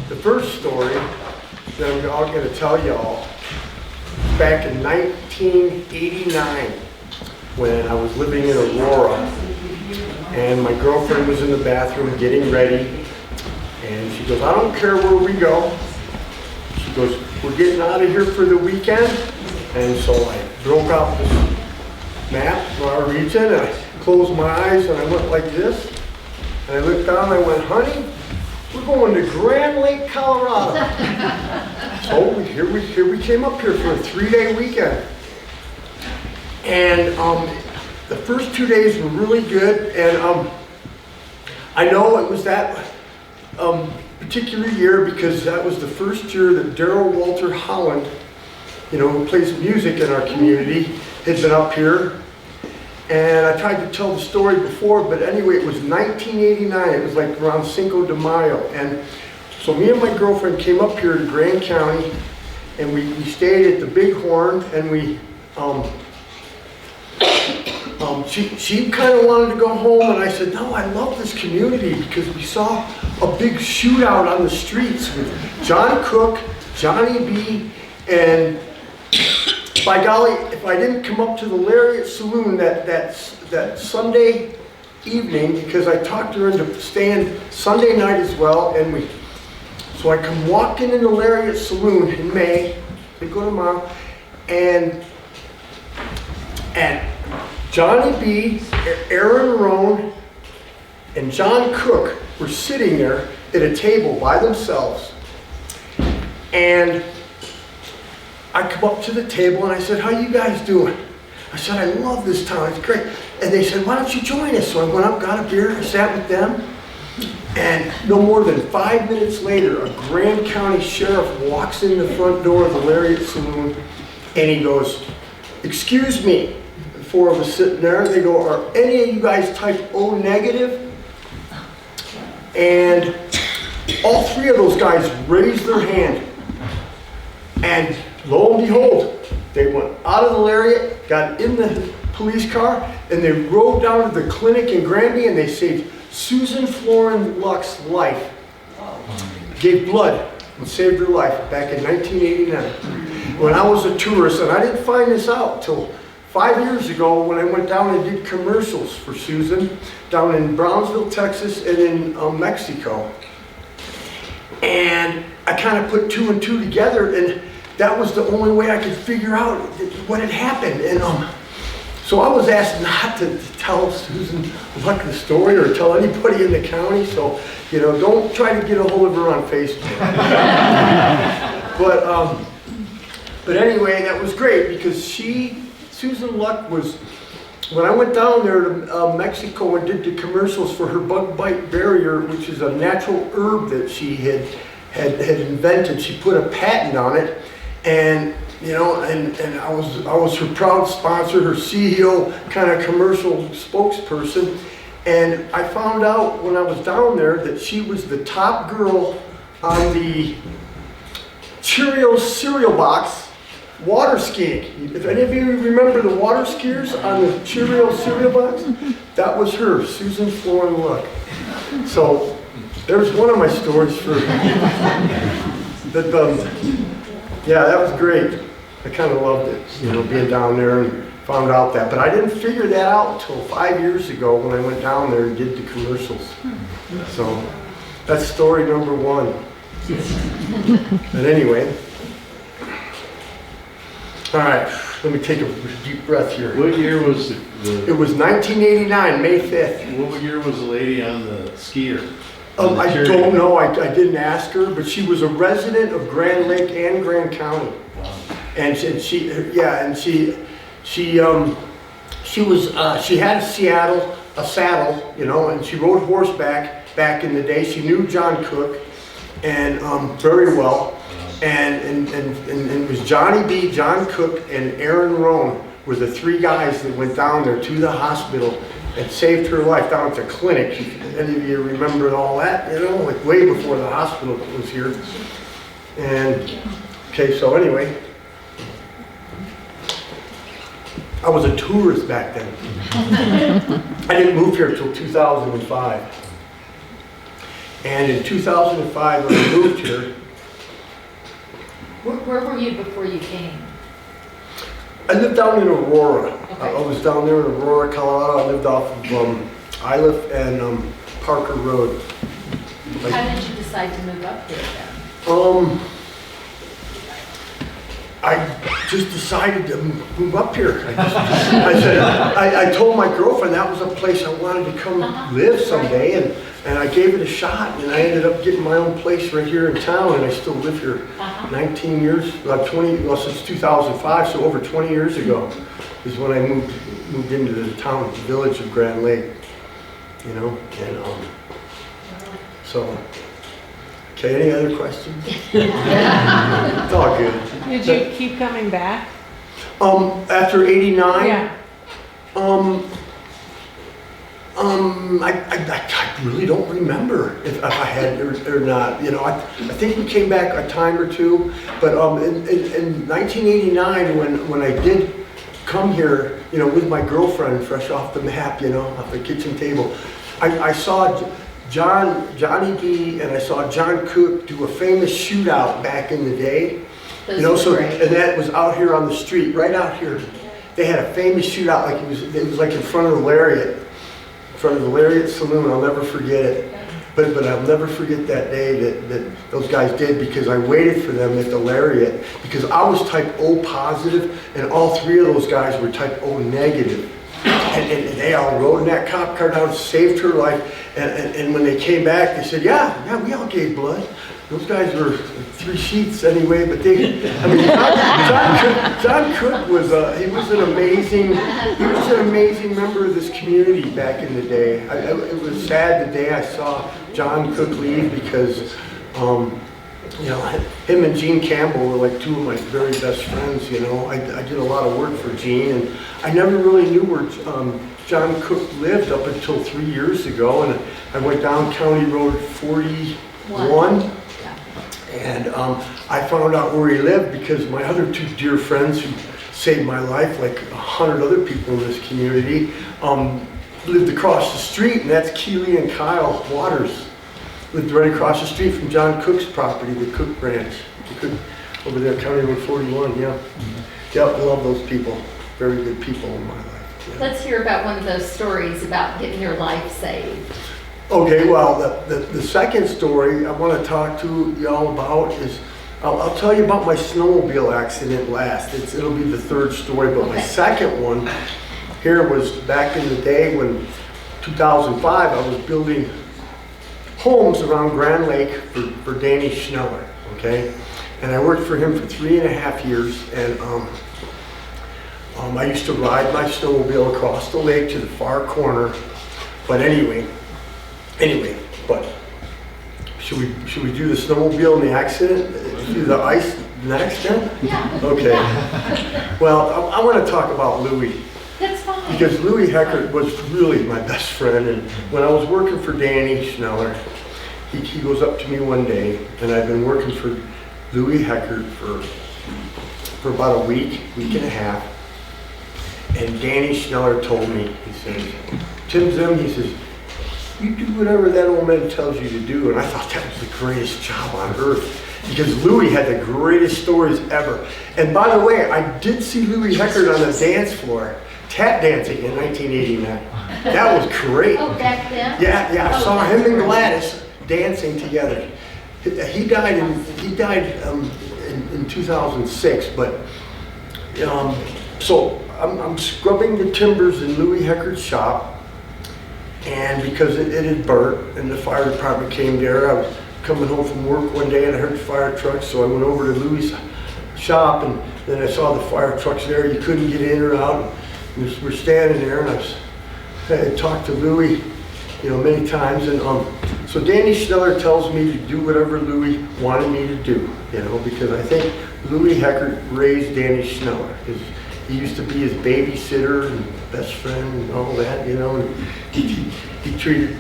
The first story that I'm going to tell y'all, back in 1989, when I was living in Aurora, and my girlfriend was in the bathroom getting ready, and she goes, "I don't care where we go." She goes, "We're getting out of here for the weekend." And so I broke out this map of our region, and I closed my eyes, and I went like this, and I looked down, and I went, "Honey, we're going to Grand Lake, Colorado." So here we came up here for a 3-day weekend. And the first 2 days were really good, and I know it was that particular year because that was the first year that Darrell Walter Holland, you know, who plays music in our community, had been up here. And I tried to tell the story before, but anyway, it was 1989. It was like around Cinco de Mayo. And so me and my girlfriend came up here to Grand County, and we stayed at the Bighorn, and we, she kind of wanted to go home, and I said, "No, I love this community," because we saw a big shootout on the streets with John Cook, Johnny B, and by golly, if I didn't come up to the Lariat Saloon that Sunday evening, because I talked her into staying Sunday night as well, and so I come walking in the Lariat Saloon in May, they go tomorrow, and Johnny B, Aaron Rohn, and John Cook were sitting there at a table by themselves, and I come up to the table and I said, "How you guys doing?" I said, "I love this town, it's great." And they said, "Why don't you join us?" So I went up, got a beer, I sat with them, and no more than 5 minutes later, a Grand County sheriff walks in the front door of the Lariat Saloon, and he goes, "Excuse me." The 4 of us sitting there, they go, "Are any of you guys type O negative?" And all 3 of those guys raised their hand. And lo and behold, they went out of the Lariat, got in the police car, and they rode down to the clinic in Granby, and they saved Susan Florin Luck's life. Gave blood and saved her life back in 1989. When I was a tourist, and I didn't find this out till 5 years ago when I went down and did commercials for Susan down in Brownsville, Texas, and in Mexico. And I kind of put 2 and 2 together, and that was the only way I could figure out what had happened. And so I was asked not to tell Susan Luck the story or tell anybody in the county. So, you know, don't try to get a hold of her on Facebook. But anyway, that was great because Susan Luck was, when I went down there to Mexico and did the commercials for her bug bite barrier, which is a natural herb that she had invented. She put a patent on it, and you know, and I was her proud sponsor, her CEO, kind of commercial spokesperson. And I found out when I was down there that she was the top girl on the Cheerios cereal box water skiing. If any of you remember the water skiers on the Cheerios cereal box, that was her, Susan Florin Luck. So there's one of my stories for that. Yeah, that was great. I kind of loved it, you know, being down there and found out that. But I didn't figure that out until 5 years ago when I went down there and did the commercials. So that's story number 1. But anyway, all right, let me take a deep breath here. What year was It was 1989, May 5th. What year was the lady on the skier? I don't know, I didn't ask her, but she was a resident of Grand Lake and Grand County. Wow. And she had a saddle, you know, and she rode horseback back in the day. She knew John Cook and very well. And it was Johnny B, John Cook, and Aaron Rohn were the 3 guys that went down there to the hospital and saved her life down at the clinic. If any of you remember all that, you know, like way before the hospital was here. And, okay, so anyway, I was a tourist back then. I didn't move here until 2005. And in 2005, when I moved here, Where were you before you came? I lived down in Aurora. Okay. I was down there in Aurora, Colorado. I lived off of Iliff and Parker Road. How did you decide to move up here then? I just decided to move up here. I told my girlfriend that was a place I wanted to come live someday, and I gave it a shot, and I ended up getting my own place right here in town, and I still live here 19 years, since 2005, so over 20 years ago is when I moved into the town, the village of Grand Lake, you know, and so. Okay, any other questions? It's all good. Did you keep coming back? After 89? Yeah. I really don't remember if I had or not. You know, I think we came back a time or two, but in 1989 when I did come here, you know, with my girlfriend, fresh off the map, you know, off the kitchen table, I saw Johnny B, and I saw John Cook do a famous shootout back in the day. Those You know, were so great. and that was out here on the street, right out here. They had a famous shootout, like it was like in front of the Lariat, Saloon. I'll never forget it. But I'll never forget that day that those guys did, because I waited for them at the Lariat because I was type O positive, and all three of those guys were type O negative. And they all rode in that cop car down, saved her life. And when they came back, they said, yeah, we all gave blood. Those guys were 3 sheets anyway, but John Cook was he was an amazing member of this community back in the day. It was sad the day I saw John Cook leave, because you know, him and Gene Campbell were like 2 of my very best friends. You know, I did a lot of work for Gene, and I never really knew where John Cook lived up until 3 years ago, and I went down County Road 41, and I found out where he lived because my other 2 dear friends who saved my life, like 100 other people in this community, lived across the street, and that's Keely and Kyle Waters. Lived right across the street from John Cook's property, the Cook Ranch. The Cook, over there, County Road 41, yeah. Yeah, I love those people. Very good people in my life. Yeah. Let's hear about one of those stories about getting your life saved. Okay, well, the second story I want to talk to y'all about is, I'll tell you about my snowmobile accident last. It'll be the third story, but my second one here was back in the day when, 2005, I was building homes around Grand Lake for Danny Schneller, okay? And I worked for him for 3.5 years, and I used to ride my snowmobile across the lake to the far corner. But anyway, but should we do the snowmobile and the accident? Do the ice next then? Yeah. Okay. Well, I want to talk about Louis. That's fine. Because Louis Heckert was really my best friend, and when I was working for Danny Schneller, he goes up to me one day, and I've been working for Louis Heckert for about a week and a half, and Danny Schneller told me, he says, Tim Zim, he says, you do whatever that old man tells you to do, and I thought that was the greatest job on earth, because Louis had the greatest stories ever. And by the way, I did see Louis Heckert on the dance floor, tap dancing in 1989. That was great. Oh, back then? Yeah, I saw him and Gladys dancing together. He died in 2006, but so I'm scrubbing the timbers in Louis Heckert's shop, and because it had burnt and the fire department came there, I was coming home from work one day and I heard the fire trucks, so I went over to Louis' shop, and then I saw the fire trucks there. You couldn't get in or out. We're standing there, and I had talked to Louis, you know, many times, and so Danny Schneller tells me to do whatever Louis wanted me to do, you know, because I think Louis Heckert raised Danny Schneller. He used to be his babysitter and best friend and all that, you know, and he treated,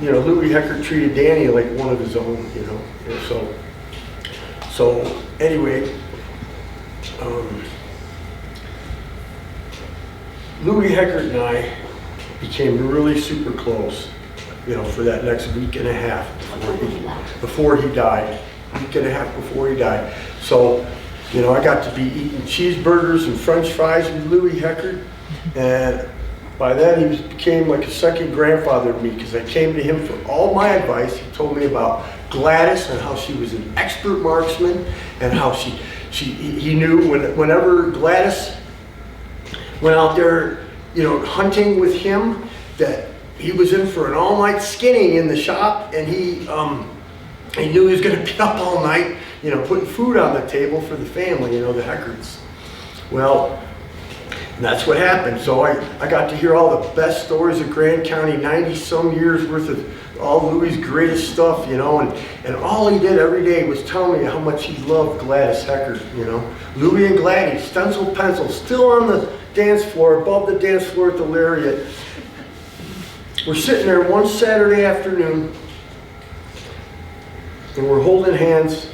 you know, Louis Heckert treated Danny like one of his own, you know, and so anyway, Louis Heckert and I became really super close. for that next week and a half before he died. Week and a half before he died. So, I got to be eating cheeseburgers and French fries with Louis Heckard, and by then he became like a second grandfather to me because I came to him for all my advice. He told me about Gladys and how she was an expert marksman, and how he knew whenever Gladys went out there, hunting with him, that he was in for an all-night skinning in the shop, and he knew he was going to be up all night, putting food on the table for the family, the Heckards. Well, that's what happened. So I got to hear all the best stories of Grand County, 90-some years worth of all Louis' greatest stuff, and all he did every day was tell me how much he loved Gladys Heckard, Louis and Gladys, stencil pencil, still on the dance floor, above the dance floor at the Lariat. We're sitting there one Saturday afternoon, and we're holding hands.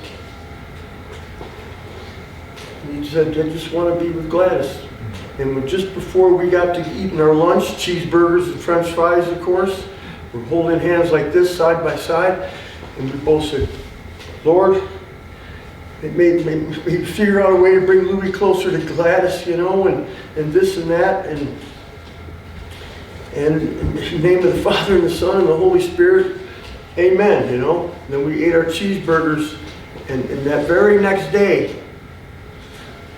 And he said, I just want to be with Gladys. And just before we got to eating our lunch, cheeseburgers and French fries, of course, we're holding hands like this, side by side, and we both said, Lord, maybe figure out a way to bring Louis closer to Gladys, and this and that, and in the name of the Father and the Son and the Holy Spirit, amen, And then we ate our cheeseburgers, and that very next day,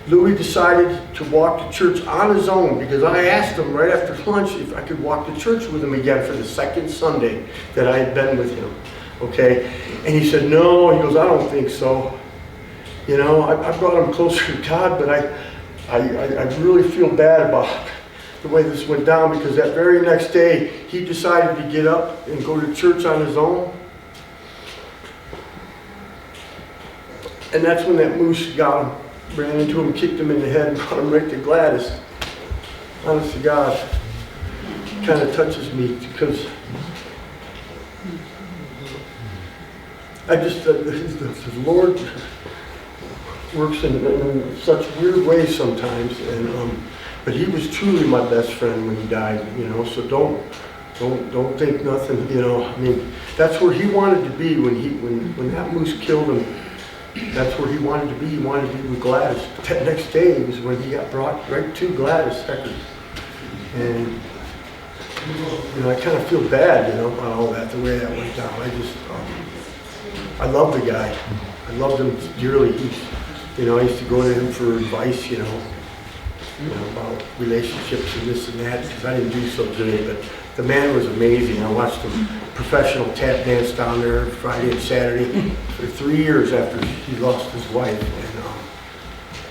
Louis decided to walk to church on his own, because I asked him right after lunch if I could walk to church with him again for the second Sunday that I had been with him, okay? And he said, no, he goes, I don't think so. I brought him closer to God, but I really feel bad about the way this went down, because that very next day, he decided to get up and go to church on his own. And that's when that moose got him. Ran into him, kicked him in the head, and brought him right to Gladys. Honest to God, it kind of touches me, because the Lord works in such weird ways sometimes, and but he was truly my best friend when he died, so don't think nothing, I mean, that's where he wanted to be when that moose killed him. That's where he wanted to be. He wanted to be with Gladys. But that next day was when he got brought right to Gladys Heckard. And, I kind of feel bad, about all that, the way that went down. I love the guy. I loved him dearly. I used to go to him for advice, about relationships and this and that, because I didn't do so good. But the man was amazing. I watched him professional tap dance down there Friday and Saturday for 3 years after he lost his wife,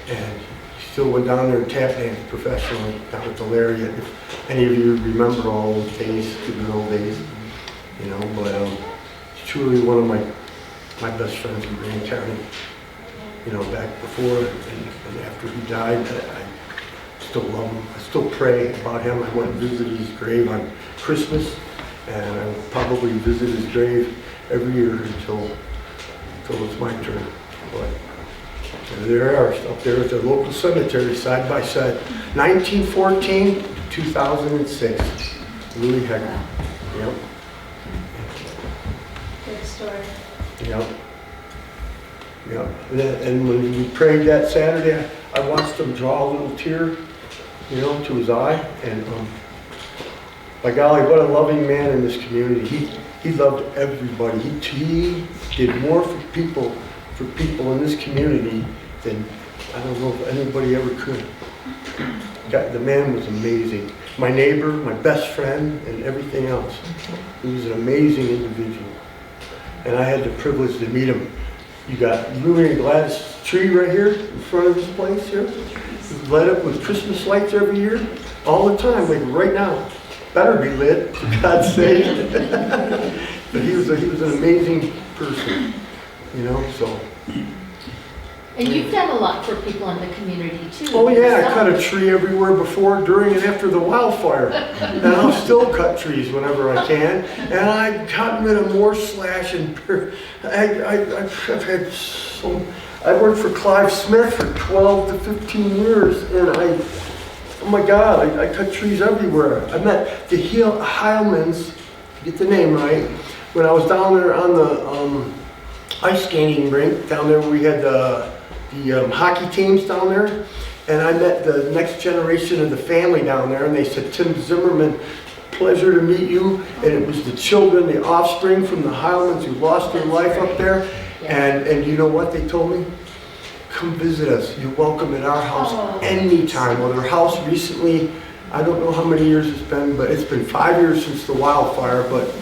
and he still went down there and tap danced professionally down at the Lariat. If any of you remember all those days, the good old days, but he's truly one of my best friends in Grand County. Back before and after he died, I still love him. I still pray about him. I went and visited his grave on Christmas, and I will probably visit his grave every year until it's my turn. But there they are, up there at the local cemetery, side by side. 1914 to 2006. Louis Heckard. Yep. Good story. Yep. Yep. And when we prayed that Saturday, I watched him draw a little tear, to his eye, and by golly, what a loving man in this community. He loved everybody. He did more for people in this community than I don't know if anybody ever could. The man was amazing. My neighbor, my best friend, and everything else. He was an amazing individual. And I had the privilege to meet him. You got Louis and Gladys' tree right here in front of this place here. It's lit up with Christmas lights every year, all the time, like right now. Better be lit, for God's sake. But he was an amazing person, so. And you've done a lot for people in the community too. Oh yeah, I cut a tree everywhere before, during, and after the wildfire. And I'll still cut trees whenever I can. And I've gotten rid of more slash and I've had so. I worked for Clive Smith for 12 to 15 years, and oh my God, I cut trees everywhere. I met the Heilmans get the name right. When I was down there on the ice skating rink down there, we had the hockey teams down there, and I met the next generation of the family down there, and they said, Tim Zimmerman, pleasure to meet you. And it was the children, the offspring from the Highlands who lost their life up there. And you know what they told me? Come visit us. You're welcome at our house anytime. Well, their house recently, I don't know how many years it's been, but it's been 5 years since the wildfire, but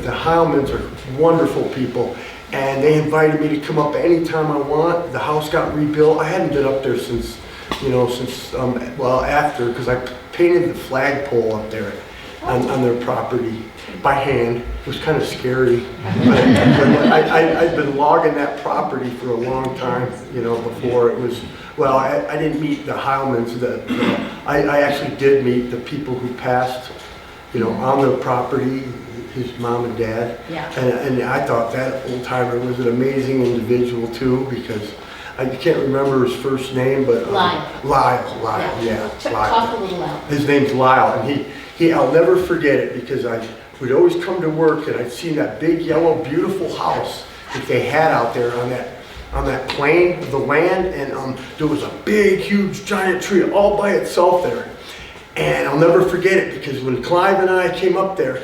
the Heilmans are wonderful people. And they invited me to come up anytime I want. The house got rebuilt. I hadn't been up there since, after, because I painted the flagpole up there on their property by hand. It was kind of scary. But I'd been logging that property for a long time, before it was, I didn't meet the Heilmans. I actually did meet the people who passed, on their property, his mom and dad. Yeah. And I thought that old timer was an amazing individual too, because I can't remember his first name, but Lyle. Lyle, yeah. Talk a little loud. His name's Lyle, and I'll never forget it, because I would always come to work and I'd seen that big yellow beautiful house that they had out there on that plain of the land, and there was a big huge giant tree all by itself there. And I'll never forget it, because when Clive and I came up there,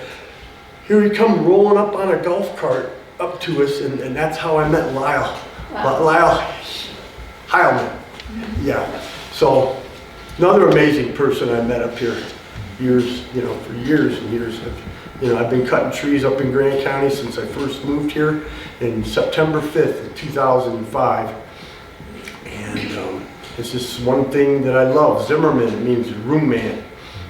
here he come rolling up on a golf cart up to us, and that's how I met Lyle. Wow. Lyle Heilman. Yeah. So another amazing person I met up here. For years and years. I've been cutting trees up in Grant County since I first moved here in September 5th of 2005. And it's just one thing that I love. Zimmerman, it means room man.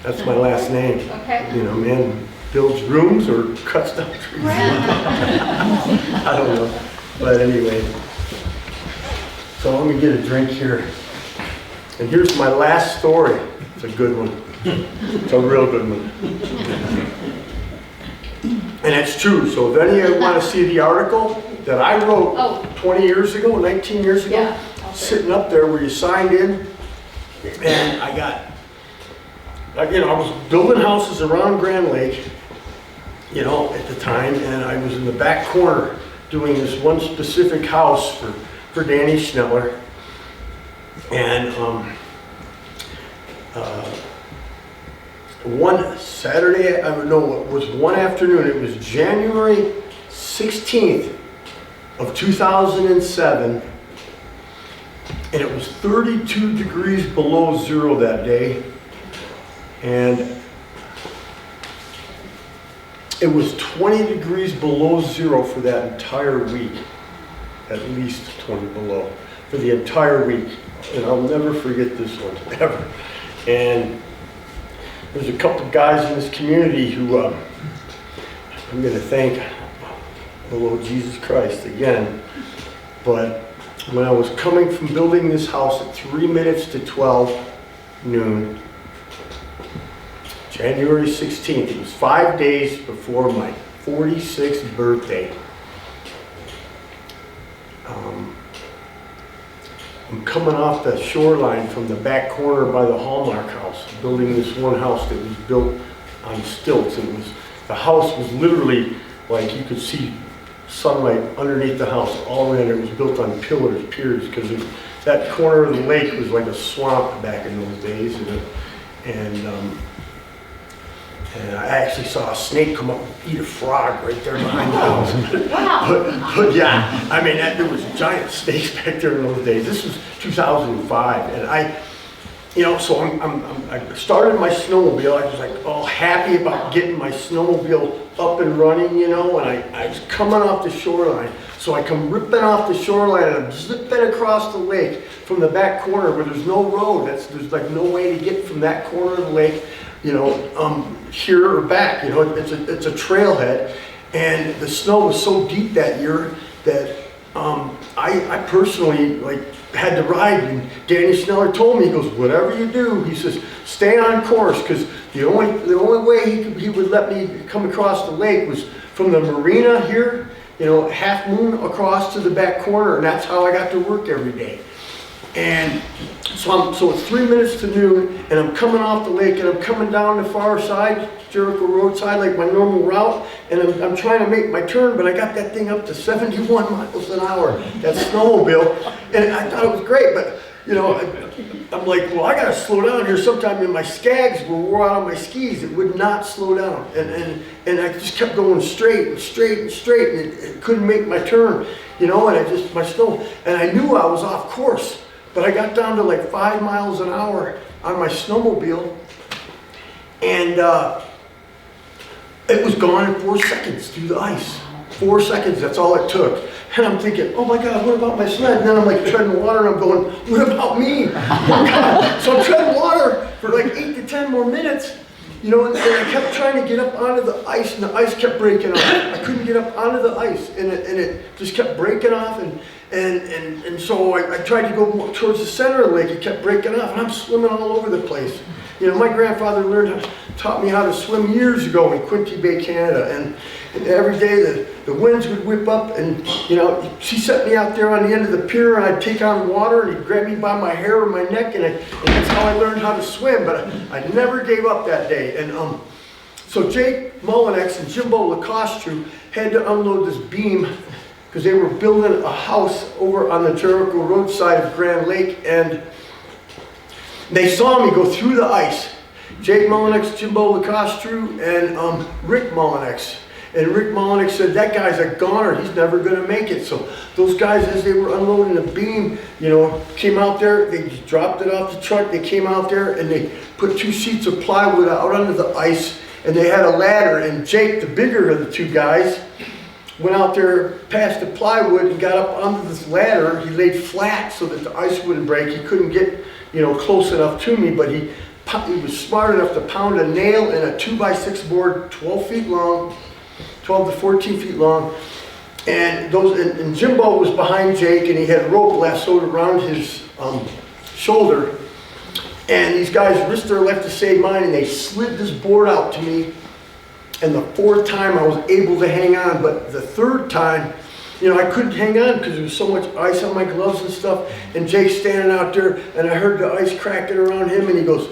That's my last name. Okay. Man builds rooms or cuts down trees. I don't know. But anyway. So let me get a drink here. And here's my last story. It's a good one. It's a real good one. And it's true. So if any of you want to see the article that I wrote 20 years ago, 19 years ago, Yeah. sitting up there where you signed in, and I was building houses around Grand Lake, at the time, and I was in the back corner doing this one specific house for Danny Schneller. And one Saturday, it was one afternoon, it was January 16th of 2007, and it was 32 degrees below zero that day, and it was 20 degrees below zero for that entire week, at least 20 below, for the entire week. And I'll never forget this one, ever. And there's a couple guys in this community who I'm going to thank the Lord Jesus Christ again. But when I was coming from building this house at 3 minutes to 12 noon, January 16th, it was 5 days before my 46th birthday. I'm coming off the shoreline from the back corner by the Hallmark house, building this one house that was built on stilts. The house was literally like you could see sunlight underneath the house all around. It was built on pillars, piers, because that corner of the lake was like a swamp back in those days. And I actually saw a snake come up and eat a frog right there behind the house. Wow. But yeah, I mean, there was giant snakes back there in those days. This was 2005, and so I started my snowmobile. I was like all happy about getting my snowmobile up and running, and I was coming off the shoreline. So I come ripping off the shoreline and I'm zipping across the lake from the back corner where there's no road. There's like no way to get from that corner of the lake, here or back. It's a trailhead, and the snow was so deep that year that I personally had to ride. And Danny Schneller told me, he goes, whatever you do, he says, stay on course, because the only way he would let me come across the lake was from the marina here, Half Moon across to the back corner, and that's how I got to work every day. And so it's 3 minutes to noon, and I'm coming off the lake, and I'm coming down the far side, Jericho roadside, like my normal route, and I'm trying to make my turn, but I got that thing up to 71 miles an hour, that snowmobile, and I thought it was great, but you know, I'm like, well, I gotta slow down here sometime, and my skags were wore out on my skis. It would not slow down, and I just kept going straight and straight and straight, and it couldn't make my turn, you know, and my snow, and I knew I was off course, but I got down to like 5 miles an hour on my snowmobile, and it was gone in 4 seconds through the ice. 4 seconds, that's all it took. And I'm thinking, oh my God, what about my sled? And then I'm like treading water, and I'm going, what about me? Oh God. So I'm treading water for like 8 to 10 more minutes, you know, and I kept trying to get up onto the ice, and the ice kept breaking off. I couldn't get up onto the ice, and it just kept breaking off, and so I tried to go towards the center of the lake. It kept breaking off, and I'm swimming all over the place. You know, my grandfather taught me how to swim years ago in Quinte Bay, Canada, and every day the winds would whip up, and you know, she set me out there on the end of the pier, and I'd take on water, and he'd grab me by my hair or my neck, and that's how I learned how to swim. But I never gave up that day. And so Jake Mullinex and Jimbo Lacostru had to unload this beam because they were building a house over on the Jericho roadside of Grand Lake, and they saw me go through the ice. Jake Mullinex, Jimbo Lacostru, and Rick Mullinex. And Rick Mullinex said, that guy's a goner, he's never gonna make it. So those guys, as they were unloading the beam, you know, came out there, they just dropped it off the truck, they came out there, and they put 2 sheets of plywood out under the ice, and they had a ladder, and Jake, the bigger of the 2 guys, went out there past the plywood and got up onto this ladder. He laid flat so that the ice wouldn't break. He couldn't get, you know, close enough to me, but he was smart enough to pound a nail in a 2x6 board, 12 feet long, 12 to 14 feet long, and Jimbo was behind Jake, and he had a rope lassoed around his shoulder, and these guys risked their life to save mine, and they slid this board out to me, and the 4th time I was able to hang on, but the 3rd time, you know, I couldn't hang on because there was so much ice on my gloves and stuff, and Jake's standing out there, and I heard the ice cracking around him, and he goes,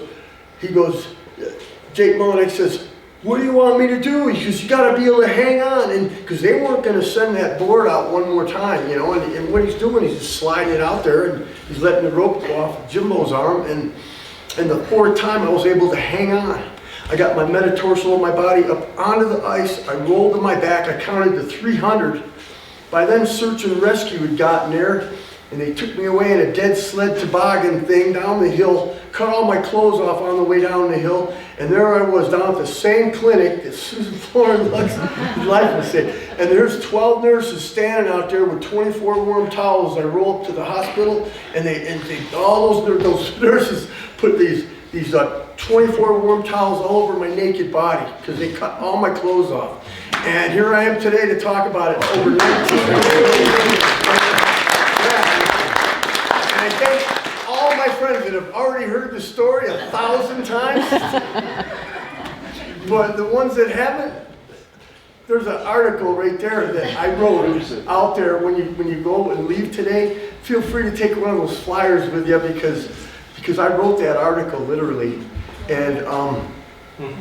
Jake Mullinex says, what do you want me to do? He goes, you gotta be able to hang on, and because they weren't gonna send that board out one more time, you know, and what he's doing, he's just sliding it out there, and he's letting the rope go off Jimbo's arm, and the 4th time I was able to hang on. I got my metatarsal of my body up onto the ice, I rolled to my back, I counted to 300. By then, search and rescue had gotten there, and they took me away in a dead sled toboggan thing down the hill, cut all my clothes off on the way down the hill, and there I was down at the same clinic that Susan Florin Lux's life was saved. And there's 12 nurses standing out there with 24 warm towels. I roll up to the hospital, and all those nurses put these 24 warm towels all over my naked body because they cut all my clothes off. And here I am today to talk about it over 19 years. And I thank all my friends that have already heard the story 1,000 times. But the ones that haven't, there's an article right there that I wrote out there when you go and leave today. Feel free to take one of those flyers with you because I wrote that article literally. And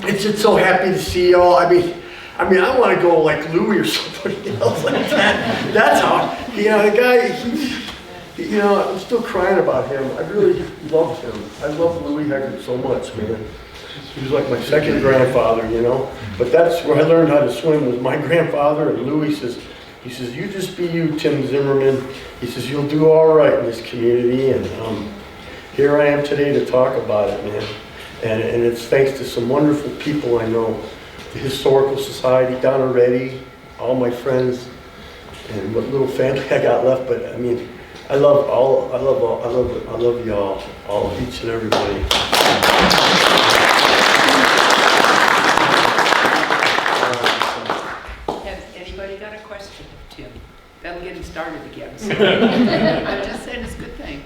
it's just so happy to see y'all. I mean, I want to go like Louis or somebody else like that. That's how, you know, the guy, you know, I'm still crying about him. I really loved him. I love Louis Heckert so much, man. He was like my second grandfather, you know. But that's where I learned how to swim with my grandfather. And Louis says, he says, you just be you, Tim Zimmerman. He says, you'll do all right in this community. And here I am today to talk about it, man. And it's thanks to some wonderful people I know. The Historical Society, Donna Reddy, all my friends, and what little family I got left. But I mean, I love y'all, all, each and everybody. Has anybody got a question, Tim? That'll get him started again. So. I'm just saying it's a good thing.